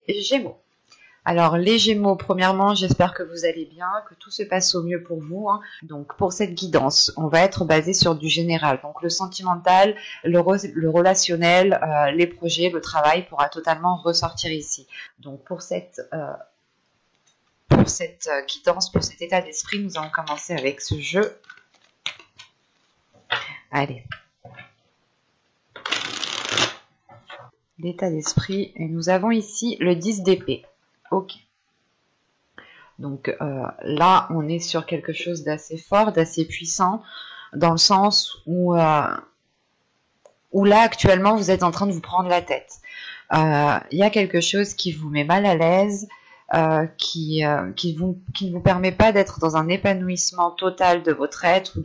Gémeaux. Alors les Gémeaux, premièrement, j'espère que vous allez bien, que tout se passe au mieux pour vous. Donc pour cette guidance, on va être basé sur du général. Donc le sentimental, le relationnel, les projets, le travail pourra totalement ressortir ici. Donc pour cette guidance, pour cet état d'esprit, nous allons commencer avec ce jeu. Allez. L'état d'esprit. Et nous avons ici le 10 d'épée. Ok. Donc là, on est sur quelque chose d'assez fort, d'assez puissant, dans le sens où là, actuellement, vous êtes en train de vous prendre la tête. Il y a quelque chose qui vous met mal à l'aise, qui ne vous permet pas d'être dans un épanouissement total de votre être ou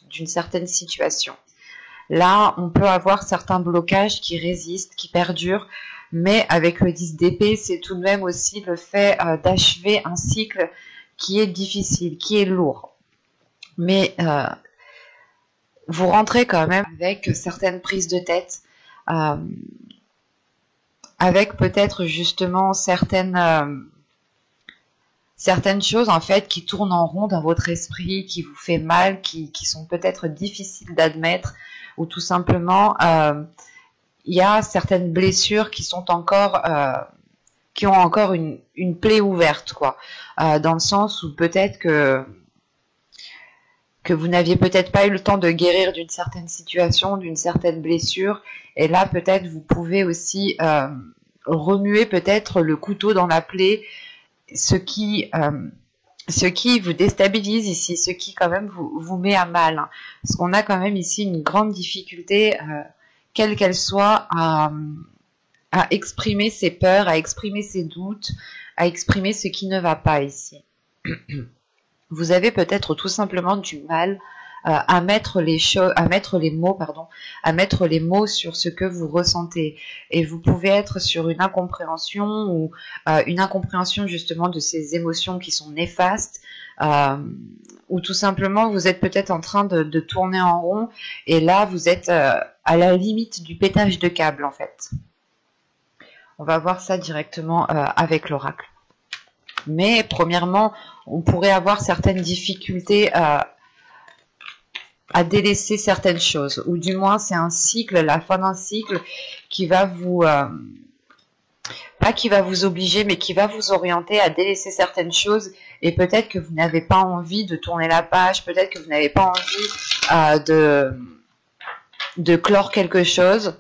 d'une certaine situation. Là, on peut avoir certains blocages qui résistent, qui perdurent, mais avec le 10 d'épée, c'est tout de même aussi le fait d'achever un cycle qui est difficile, qui est lourd. Mais vous rentrez quand même avec certaines prises de tête, avec peut-être justement certaines choses en fait qui tournent en rond dans votre esprit, qui vous fait mal, qui sont peut-être difficiles d'admettre, ou tout simplement il y a certaines blessures qui sont encore qui ont encore une plaie ouverte, quoi, dans le sens où peut-être que vous n'aviez peut-être pas eu le temps de guérir d'une certaine situation, d'une certaine blessure, et là peut-être vous pouvez aussi remuer peut-être le couteau dans la plaie, ce qui vous déstabilise ici, ce qui quand même vous met à mal. Parce qu'on a quand même ici une grande difficulté, quelle qu'elle soit, à exprimer ses peurs, à exprimer ses doutes, à exprimer ce qui ne va pas ici. Vous avez peut-être tout simplement du mal à mettre les mots sur ce que vous ressentez, et vous pouvez être sur une incompréhension ou une incompréhension justement de ces émotions qui sont néfastes, ou tout simplement vous êtes peut-être en train de tourner en rond, et là vous êtes à la limite du pétage de câble en fait. On va voir ça directement avec l'oracle. Mais premièrement, on pourrait avoir certaines difficultés à délaisser certaines choses, ou du moins c'est un cycle, la fin d'un cycle qui va vous pas qui va vous obliger, mais qui va vous orienter à délaisser certaines choses, et peut-être que vous n'avez pas envie de tourner la page, peut-être que vous n'avez pas envie de clore quelque chose,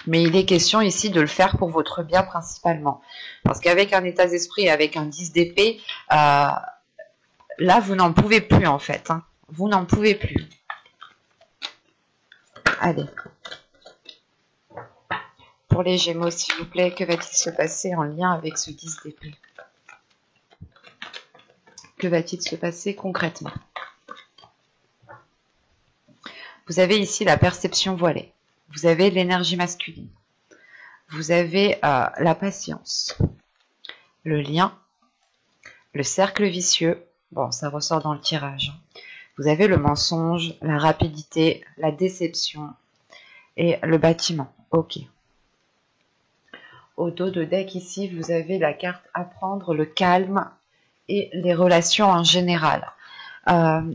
mais il est question ici de le faire pour votre bien principalement, parce qu'avec un état d'esprit, avec un 10 d'épée, là vous n'en pouvez plus en fait, hein. Vous n'en pouvez plus. Allez. Pour les Gémeaux, s'il vous plaît, que va-t-il se passer en lien avec ce 10 d'épée? Que va-t-il se passer concrètement? Vous avez ici la perception voilée. Vous avez l'énergie masculine. Vous avez la patience. Le lien. Le cercle vicieux. Bon, ça ressort dans le tirage. Vous avez le mensonge, la rapidité, la déception et le bâtiment. Ok. Au dos de deck ici, vous avez la carte apprendre, le calme et les relations en général.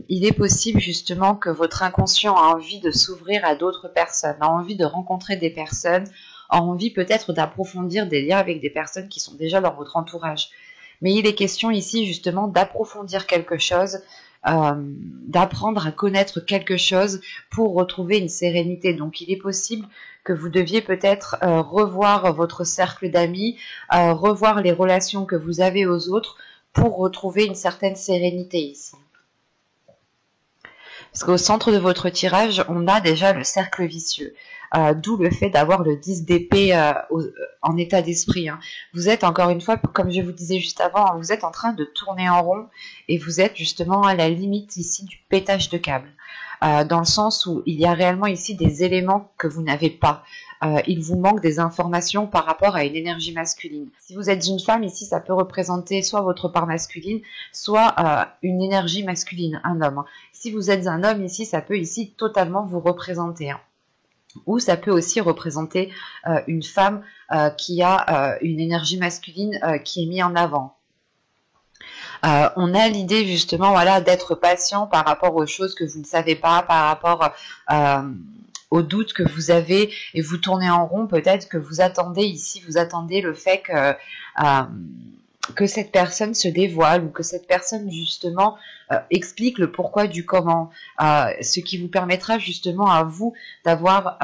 Il est possible justement que votre inconscient a envie de s'ouvrir à d'autres personnes, a envie de rencontrer des personnes, a envie peut-être d'approfondir des liens avec des personnes qui sont déjà dans votre entourage. Mais il est question ici justement d'approfondir quelque chose, d'apprendre à connaître quelque chose pour retrouver une sérénité. Donc il est possible que vous deviez peut-être revoir votre cercle d'amis, revoir les relations que vous avez aux autres pour retrouver une certaine sérénité ici. Parce qu'au centre de votre tirage, on a déjà le cercle vicieux. D'où le fait d'avoir le 10 d'épée en état d'esprit. Hein. Vous êtes, encore une fois, comme je vous disais juste avant, vous êtes en train de tourner en rond et vous êtes justement à la limite ici du pétage de câble. Dans le sens où il y a réellement ici des éléments que vous n'avez pas. Il vous manque des informations par rapport à une énergie masculine. Si vous êtes une femme, ici, ça peut représenter soit votre part masculine, soit une énergie masculine, un homme. Si vous êtes un homme, ici, ça peut ici totalement vous représenter. Hein. Ou ça peut aussi représenter une femme qui a une énergie masculine qui est mise en avant. On a l'idée justement, voilà, d'être patient par rapport aux choses que vous ne savez pas, par rapport aux doutes que vous avez, et vous tournez en rond. Peut-être que vous attendez ici, vous attendez le fait que cette personne se dévoile, ou que cette personne justement explique le pourquoi du comment, ce qui vous permettra justement à vous d'avoir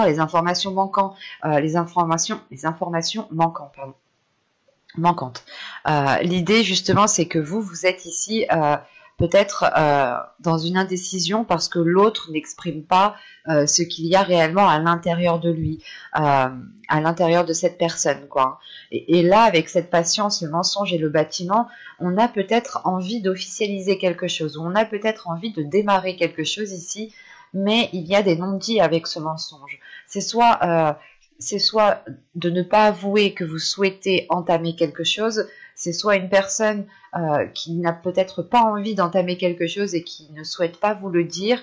les informations manquantes, les informations manquantes, pardon. Manquante. L'idée justement, c'est que vous êtes ici peut-être dans une indécision parce que l'autre n'exprime pas ce qu'il y a réellement à l'intérieur de lui, à l'intérieur de cette personne, quoi. Et là, avec cette patience, le mensonge et le bâtiment, on a peut-être envie d'officialiser quelque chose, ou on a peut-être envie de démarrer quelque chose ici, mais il y a des non-dits avec ce mensonge. C'est soit de ne pas avouer que vous souhaitez entamer quelque chose, c'est soit une personne qui n'a peut-être pas envie d'entamer quelque chose et qui ne souhaite pas vous le dire.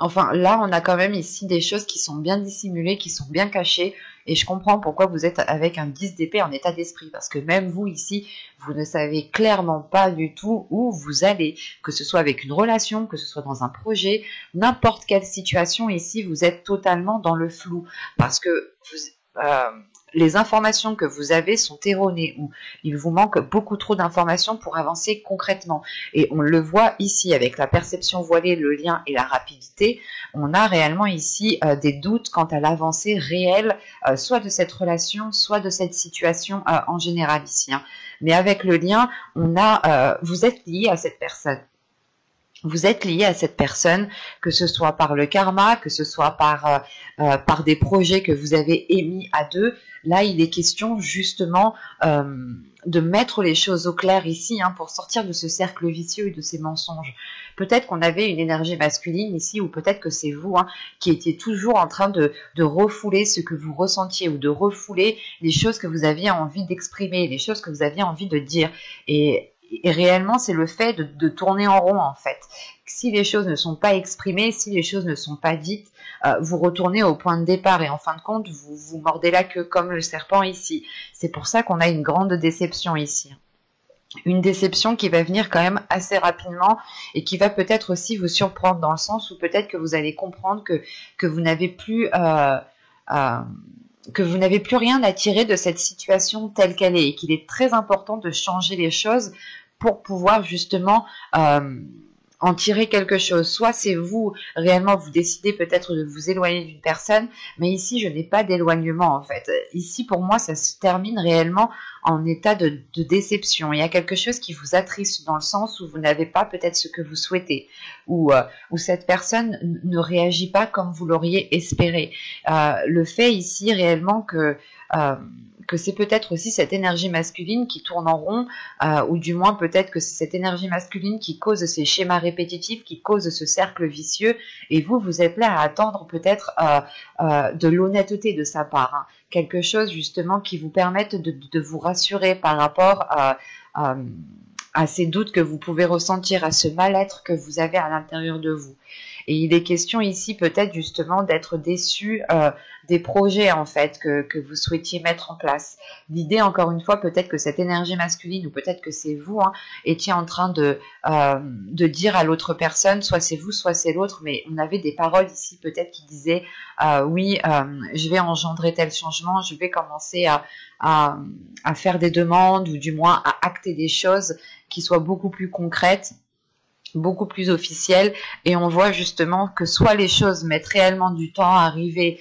Enfin, là, on a quand même ici des choses qui sont bien dissimulées, qui sont bien cachées, et je comprends pourquoi vous êtes avec un 10 d'épée en état d'esprit, parce que même vous, ici, vous ne savez clairement pas du tout où vous allez, que ce soit avec une relation, que ce soit dans un projet, n'importe quelle situation, ici, vous êtes totalement dans le flou, parce que les informations que vous avez sont erronées, ou il vous manque beaucoup trop d'informations pour avancer concrètement. Et on le voit ici avec la perception voilée, le lien et la rapidité. On a réellement ici des doutes quant à l'avancée réelle, soit de cette relation, soit de cette situation en général ici. Hein. Mais avec le lien, vous êtes lié à cette personne. Vous êtes lié à cette personne, que ce soit par le karma, que ce soit par des projets que vous avez émis à deux. Là, il est question justement de mettre les choses au clair ici, hein, pour sortir de ce cercle vicieux et de ces mensonges. Peut-être qu'on avait une énergie masculine ici, ou peut-être que c'est vous, hein, qui étiez toujours en train de refouler ce que vous ressentiez, ou de refouler les choses que vous aviez envie d'exprimer, les choses que vous aviez envie de dire. Et réellement, c'est le fait de tourner en rond, en fait. Si les choses ne sont pas exprimées, si les choses ne sont pas dites, vous retournez au point de départ, et en fin de compte, vous mordez la queue comme le serpent ici. C'est pour ça qu'on a une grande déception ici. Une déception qui va venir quand même assez rapidement, et qui va peut-être aussi vous surprendre, dans le sens où peut-être que vous allez comprendre que vous n'avez plus... que vous n'avez plus rien à tirer de cette situation telle qu'elle est, et qu'il est très important de changer les choses pour pouvoir justement en tirer quelque chose. Soit c'est vous, réellement, vous décidez peut-être de vous éloigner d'une personne, mais ici, je n'ai pas d'éloignement, en fait. Ici, pour moi, ça se termine réellement en état de déception. Il y a quelque chose qui vous attriste, dans le sens où vous n'avez pas peut-être ce que vous souhaitez, ou cette personne ne réagit pas comme vous l'auriez espéré. Le fait ici, réellement, que c'est peut-être aussi cette énergie masculine qui tourne en rond, ou du moins peut-être que c'est cette énergie masculine qui cause ces schémas répétitifs, qui cause ce cercle vicieux, et vous êtes là à attendre peut-être de l'honnêteté de sa part, hein. Quelque chose justement qui vous permette de vous rassurer par rapport à ces doutes que vous pouvez ressentir, à ce mal-être que vous avez à l'intérieur de vous. Et il est question ici peut-être justement d'être déçu des projets en fait que vous souhaitiez mettre en place. L'idée, encore une fois, peut-être que cette énergie masculine, ou peut-être que c'est vous, hein, étiez en train de dire à l'autre personne, soit c'est vous, soit c'est l'autre, mais on avait des paroles ici peut-être qui disaient oui, je vais engendrer tel changement, je vais commencer à faire des demandes, ou du moins à acter des choses qui soient beaucoup plus concrètes, beaucoup plus officiel, et on voit justement que soit les choses mettent réellement du temps à arriver,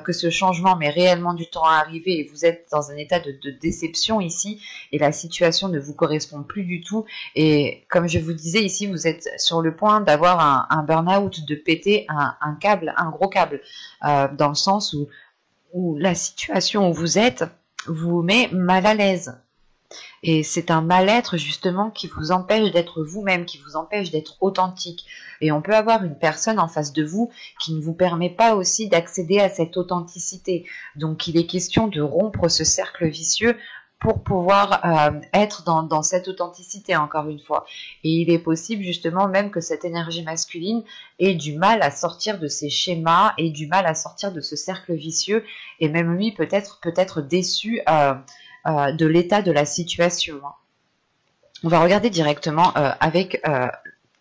que ce changement met réellement du temps à arriver, et vous êtes dans un état de déception ici, et la situation ne vous correspond plus du tout, et comme je vous disais ici, vous êtes sur le point d'avoir un burn-out, de péter un câble, un gros câble, dans le sens où la situation où vous êtes vous met mal à l'aise. Et c'est un mal-être justement qui vous empêche d'être vous-même, qui vous empêche d'être authentique. Et on peut avoir une personne en face de vous qui ne vous permet pas aussi d'accéder à cette authenticité. Donc il est question de rompre ce cercle vicieux pour pouvoir être dans cette authenticité, encore une fois. Et il est possible justement même que cette énergie masculine ait du mal à sortir de ces schémas, et du mal à sortir de ce cercle vicieux, et même lui peut-être déçu de l'état de la situation. On va regarder directement avec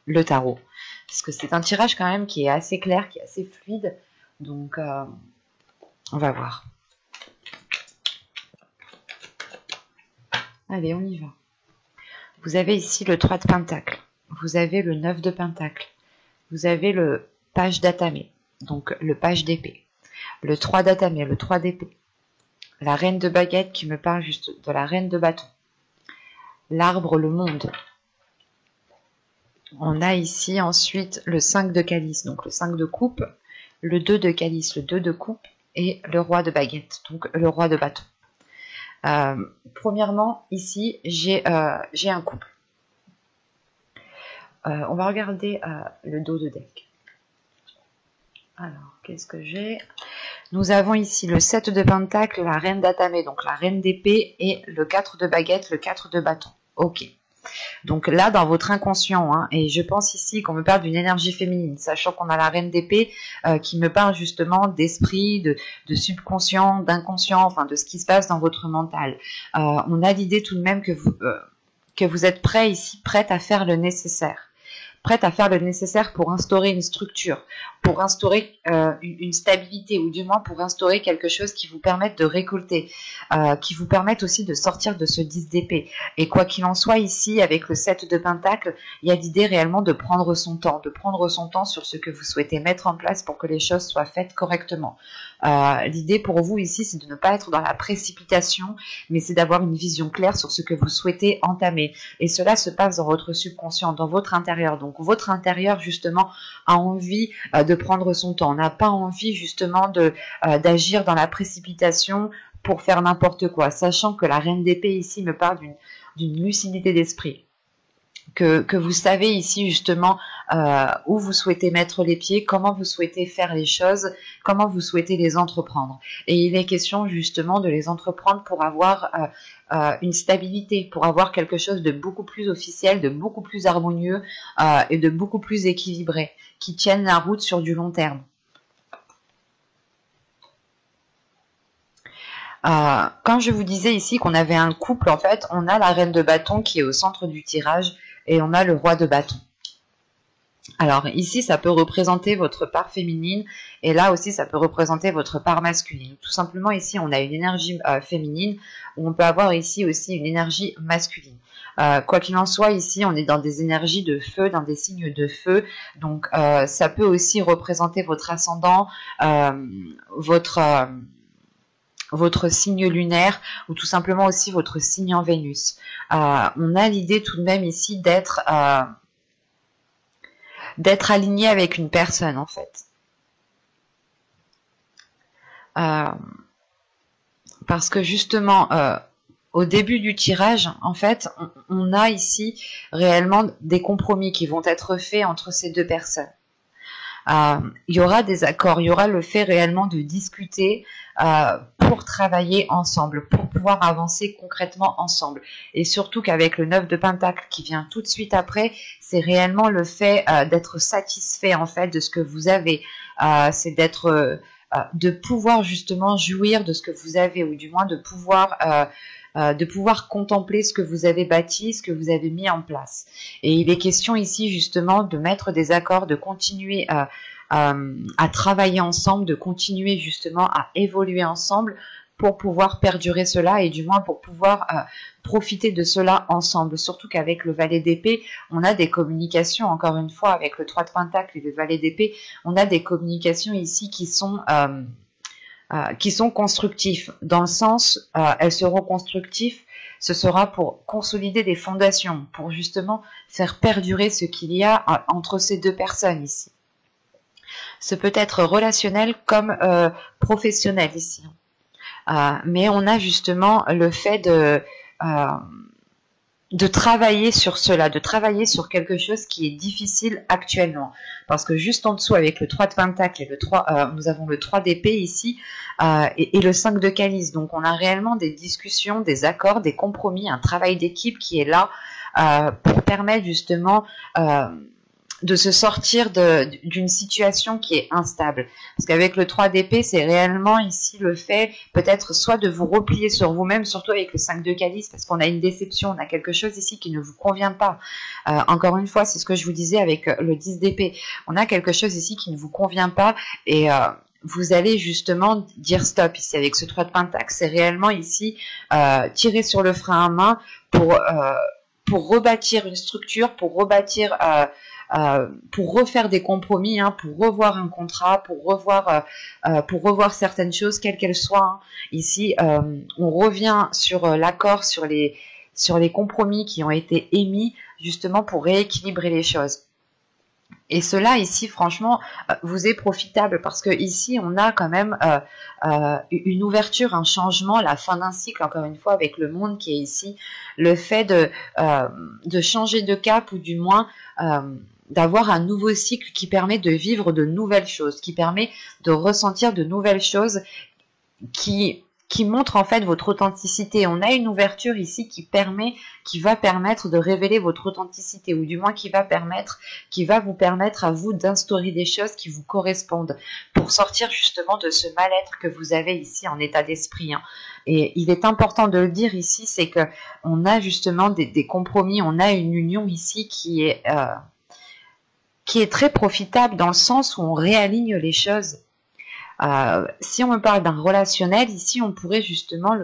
le tarot, parce que c'est un tirage quand même qui est assez clair, qui est assez fluide, donc on va voir. Allez, on y va. Vous avez ici le 3 de Pentacle, vous avez le 9 de Pentacle, vous avez le page d'Atamé, donc le page d'épée, le 3 d'Atamé, le 3 d'épée, la reine de baguette qui me parle juste de la reine de bâton, l'arbre, le monde. On a ici ensuite le 5 de calice, donc le 5 de coupe, le 2 de calice, le 2 de coupe, et le roi de baguette, donc le roi de bâton. Premièrement, ici, j'ai un couple. On va regarder le dos de deck. Alors, qu'est-ce que j'ai? Nous avons ici le 7 de pentacle, la reine d'Atamé, donc la reine d'épée, et le 4 de baguette, le 4 de bâton. Ok. Donc là, dans votre inconscient, et je pense ici qu'on me parle d'une énergie féminine, sachant qu'on a la reine d'épée qui me parle justement d'esprit, de subconscient, d'inconscient, enfin de ce qui se passe dans votre mental. On a l'idée tout de même que vous êtes prêt ici, prête à faire le nécessaire. Prête à faire le nécessaire pour instaurer une structure, pour instaurer une stabilité, ou du moins pour instaurer quelque chose qui vous permette de récolter, qui vous permette aussi de sortir de ce 10 d'épée. Et quoi qu'il en soit, ici, avec le 7 de pentacle, il y a l'idée réellement de prendre son temps sur ce que vous souhaitez mettre en place pour que les choses soient faites correctement. L'idée pour vous ici, c'est de ne pas être dans la précipitation, mais c'est d'avoir une vision claire sur ce que vous souhaitez entamer. Et cela se passe dans votre subconscient, dans votre intérieur. Donc votre intérieur justement a envie de prendre son temps, n'a pas envie justement d'agir dans la précipitation pour faire n'importe quoi, sachant que la reine d'épée ici me parle d'une lucidité d'esprit. Que vous savez ici justement où vous souhaitez mettre les pieds, comment vous souhaitez faire les choses, comment vous souhaitez les entreprendre. Et il est question justement de les entreprendre pour avoir une stabilité, pour avoir quelque chose de beaucoup plus officiel, de beaucoup plus harmonieux et de beaucoup plus équilibré, qui tienne la route sur du long terme. Quand je vous disais ici qu'on avait un couple, en fait, on a la reine de bâton qui est au centre du tirage, et on a le roi de bâton. Alors ici, ça peut représenter votre part féminine, et là aussi, ça peut représenter votre part masculine. Tout simplement, ici, on a une énergie féminine, où on peut avoir ici aussi une énergie masculine. Quoi qu'il en soit, ici, on est dans des énergies de feu, dans des signes de feu, donc ça peut aussi représenter votre ascendant, votre signe lunaire, ou tout simplement aussi votre signe en Vénus. On a l'idée tout de même ici d'être aligné avec une personne, en fait. Parce que justement, au début du tirage, en fait, on a ici réellement des compromis qui vont être faits entre ces deux personnes. Il y aura des accords, il y aura le fait réellement de discuter pour travailler ensemble, pour pouvoir avancer concrètement ensemble. Et surtout qu'avec le 9 de pentacle qui vient tout de suite après, c'est réellement le fait d'être satisfait en fait de ce que vous avez. C'est de pouvoir justement jouir de ce que vous avez, ou du moins de pouvoir contempler ce que vous avez bâti, ce que vous avez mis en place. Et il est question ici justement de mettre des accords, de continuer à travailler ensemble, de continuer justement à évoluer ensemble pour pouvoir perdurer cela, et du moins pour pouvoir profiter de cela ensemble. Surtout qu'avec le valet d'épée, on a des communications, encore une fois, avec le 3 de pentacle et le valet d'épée, on a des communications ici qui sont constructifs, dans le sens, elles seront constructives, ce sera pour consolider des fondations, pour justement faire perdurer ce qu'il y a entre ces deux personnes ici. Ce peut être relationnel comme professionnel ici. Mais on a justement le fait de travailler sur cela, de travailler sur quelque chose qui est difficile actuellement. Parce que juste en dessous, avec le 3 de Pentacle et le 3, nous avons le 3 d'épée ici et le 5 de Calice. Donc on a réellement des discussions, des accords, des compromis, un travail d'équipe qui est là pour permettre justement de se sortir d'une situation qui est instable. Parce qu'avec le 3 d'épée, c'est réellement ici le fait peut-être soit de vous replier sur vous-même, surtout avec le 5 de calice, parce qu'on a une déception, on a quelque chose ici qui ne vous convient pas. Encore une fois, c'est ce que je vous disais avec le 10 d'épée. On a quelque chose ici qui ne vous convient pas et vous allez justement dire stop ici avec ce 3 de pentacle. C'est réellement ici tirer sur le frein à main pour rebâtir une structure, pour rebâtir... pour refaire des compromis, hein, pour revoir un contrat, pour revoir certaines choses, quelles qu'elles soient. Hein. Ici, on revient sur l'accord, sur les compromis qui ont été émis, justement pour rééquilibrer les choses. Et cela ici, franchement, vous est profitable parce que ici, on a quand même une ouverture, un changement, la fin d'un cycle, encore une fois, avec le monde qui est ici, le fait de changer de cap ou du moins d'avoir un nouveau cycle qui permet de vivre de nouvelles choses, qui permet de ressentir de nouvelles choses qui montrent en fait votre authenticité. On a une ouverture ici qui va permettre de révéler votre authenticité, ou du moins qui va vous permettre à vous d'instaurer des choses qui vous correspondent pour sortir justement de ce mal-être que vous avez ici en état d'esprit. Hein. Et il est important de le dire ici, c'est que on a justement des compromis, on a une union ici qui est très profitable dans le sens où on réaligne les choses. Si on me parle d'un relationnel, ici on pourrait justement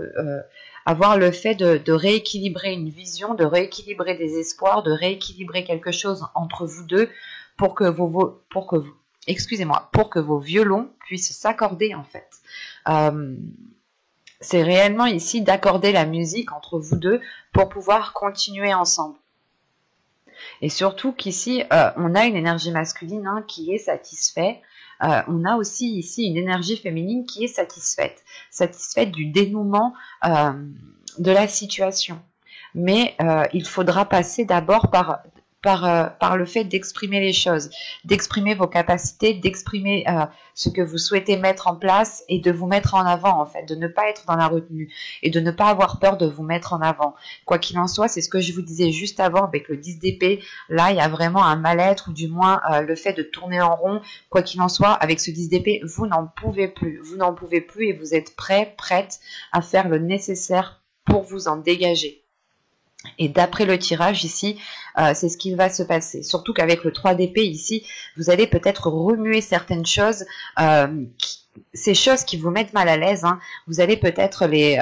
avoir le fait de rééquilibrer une vision, de rééquilibrer des espoirs, de rééquilibrer quelque chose entre vous deux pour que vos violons puissent s'accorder en fait. C'est réellement ici d'accorder la musique entre vous deux pour pouvoir continuer ensemble. Et surtout qu'ici, on a une énergie masculine hein, qui est satisfaite. On a aussi ici une énergie féminine qui est satisfaite du dénouement de la situation. Mais il faudra passer d'abord par le fait d'exprimer les choses, d'exprimer vos capacités, d'exprimer ce que vous souhaitez mettre en place et de vous mettre en avant en fait, de ne pas être dans la retenue et de ne pas avoir peur de vous mettre en avant. Quoi qu'il en soit, c'est ce que je vous disais juste avant avec le 10 d'épée, là il y a vraiment un mal-être ou du moins le fait de tourner en rond. Quoi qu'il en soit, avec ce 10 d'épée, vous n'en pouvez plus et vous êtes prête à faire le nécessaire pour vous en dégager. Et d'après le tirage ici, c'est ce qui va se passer. Surtout qu'avec le 3 d'épée ici, vous allez peut-être remuer certaines choses, ces choses qui vous mettent mal à l'aise, hein, vous allez peut-être les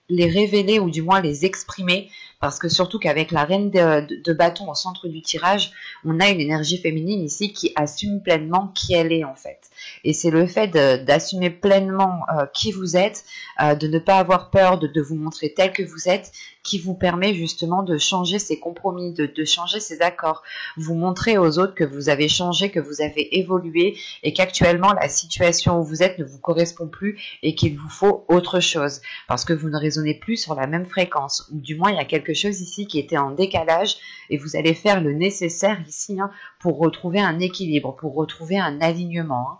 révéler ou du moins les exprimer. Parce que surtout qu'avec la reine de bâton au centre du tirage, on a une énergie féminine ici qui assume pleinement qui elle est en fait. Et c'est le fait d'assumer pleinement qui vous êtes, de ne pas avoir peur de vous montrer tel que vous êtes, qui vous permet justement de changer ces compromis, de changer ces accords. Vous montrer aux autres que vous avez changé, que vous avez évolué et qu'actuellement la situation où vous êtes ne vous correspond plus et qu'il vous faut autre chose. Parce que vous ne résonnez plus sur la même fréquence. Ou du moins il y a quelque chose ici qui était en décalage et vous allez faire le nécessaire ici hein, pour retrouver un équilibre, pour retrouver un alignement. Hein.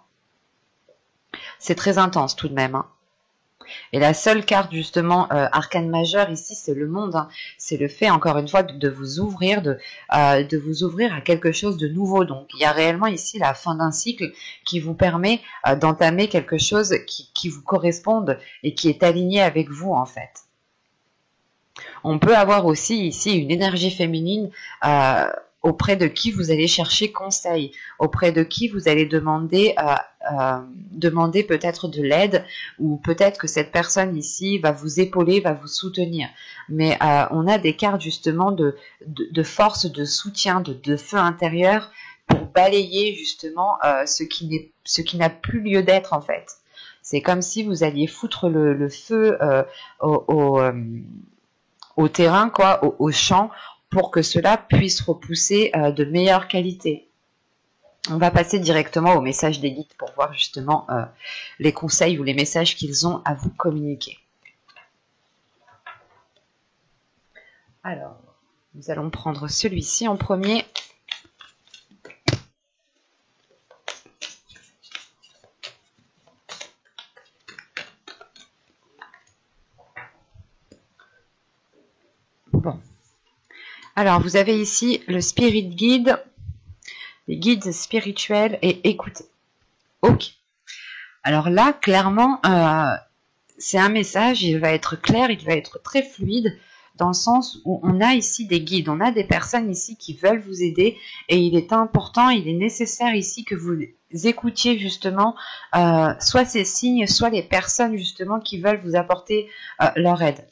C'est très intense tout de même. Hein. Et la seule carte justement arcane majeure ici, c'est le monde. Hein. C'est le fait encore une fois de vous ouvrir, de vous ouvrir à quelque chose de nouveau. Donc il y a réellement ici la fin d'un cycle qui vous permet d'entamer quelque chose qui vous corresponde et qui est aligné avec vous en fait. On peut avoir aussi ici une énergie féminine auprès de qui vous allez chercher conseil, auprès de qui vous allez demander peut-être de l'aide, ou peut-être que cette personne ici va vous épauler, va vous soutenir. Mais on a des cartes justement de force, de soutien, de feu intérieur pour balayer justement ce qui n'a plus lieu d'être en fait. C'est comme si vous alliez foutre le feu au terrain, quoi, au champ, pour que cela puisse repousser de meilleure qualité. On va passer directement au message des guides pour voir justement les conseils ou les messages qu'ils ont à vous communiquer. Alors, Nous allons prendre celui-ci en premier. Bon. Alors, vous avez ici le Spirit Guide, les guides spirituels et écoutez. Ok. Alors là, clairement, c'est un message, il va être clair, il va être très fluide, dans le sens où on a ici des guides, on a des personnes ici qui veulent vous aider, et il est important, il est nécessaire ici que vous écoutiez justement soit ces signes, soit les personnes justement qui veulent vous apporter leur aide.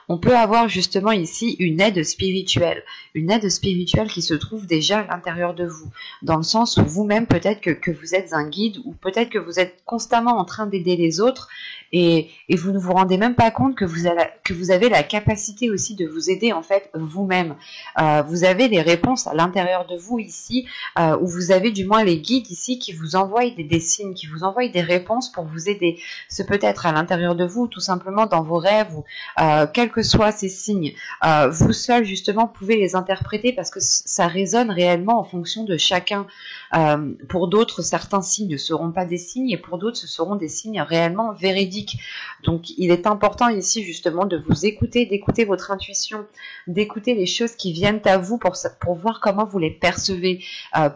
On peut avoir justement ici une aide spirituelle qui se trouve déjà à l'intérieur de vous, dans le sens où vous-même peut-être que vous êtes un guide, ou peut-être que vous êtes constamment en train d'aider les autres, et vous ne vous rendez même pas compte que vous avez la capacité aussi de vous aider en fait vous-même. Vous avez les réponses à l'intérieur de vous ici, où vous avez du moins les guides ici qui vous envoient des signes, qui vous envoient des réponses pour vous aider. Ce peut être à l'intérieur de vous, tout simplement dans vos rêves, ou quels que soient ces signes, vous seul justement pouvez les interpréter, parce que ça résonne réellement en fonction de chacun. Pour d'autres, certains signes ne seront pas des signes, et pour d'autres, ce seront des signes réellement véridiques. Donc, il est important ici justement de vous écouter, d'écouter votre intuition, d'écouter les choses qui viennent à vous pour voir comment vous les percevez,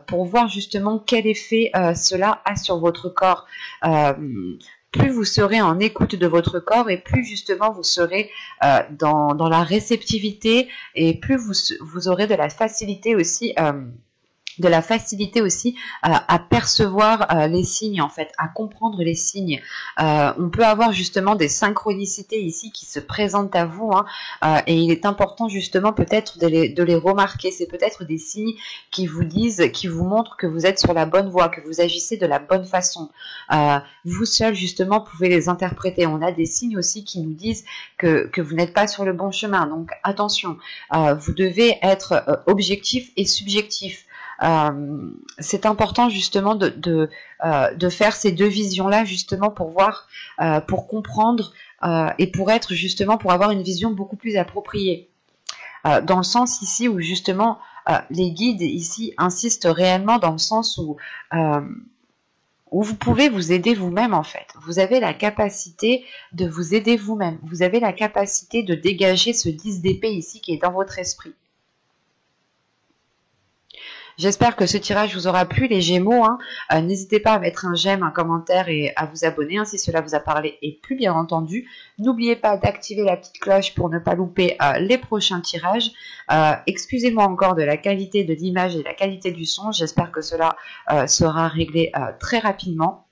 pour voir justement quel effet cela a sur votre corps. Plus vous serez en écoute de votre corps, et plus justement vous serez dans la réceptivité, et plus vous aurez de la facilité aussi à percevoir les signes, en fait, à comprendre les signes. On peut avoir justement des synchronicités ici qui se présentent à vous, et il est important justement peut-être de les remarquer. C'est peut-être des signes qui vous disent, qui vous montrent que vous êtes sur la bonne voie, que vous agissez de la bonne façon. Vous seul justement pouvez les interpréter. On a des signes aussi qui nous disent que vous n'êtes pas sur le bon chemin. Donc attention, vous devez être objectif et subjectif. C'est important justement de faire ces deux visions-là justement pour voir, pour comprendre, et pour avoir une vision beaucoup plus appropriée. Dans le sens ici où justement les guides ici insistent réellement dans le sens où vous pouvez vous aider vous-même en fait. Vous avez la capacité de vous aider vous-même. Vous avez la capacité de dégager ce 10 d'épée ici qui est dans votre esprit. J'espère que ce tirage vous aura plu, les Gémeaux. N'hésitez pas à mettre un j'aime, un commentaire et à vous abonner si cela vous a parlé et plu, bien entendu. N'oubliez pas d'activer la petite cloche pour ne pas louper les prochains tirages. Excusez-moi encore de la qualité de l'image et la qualité du son. J'espère que cela sera réglé très rapidement.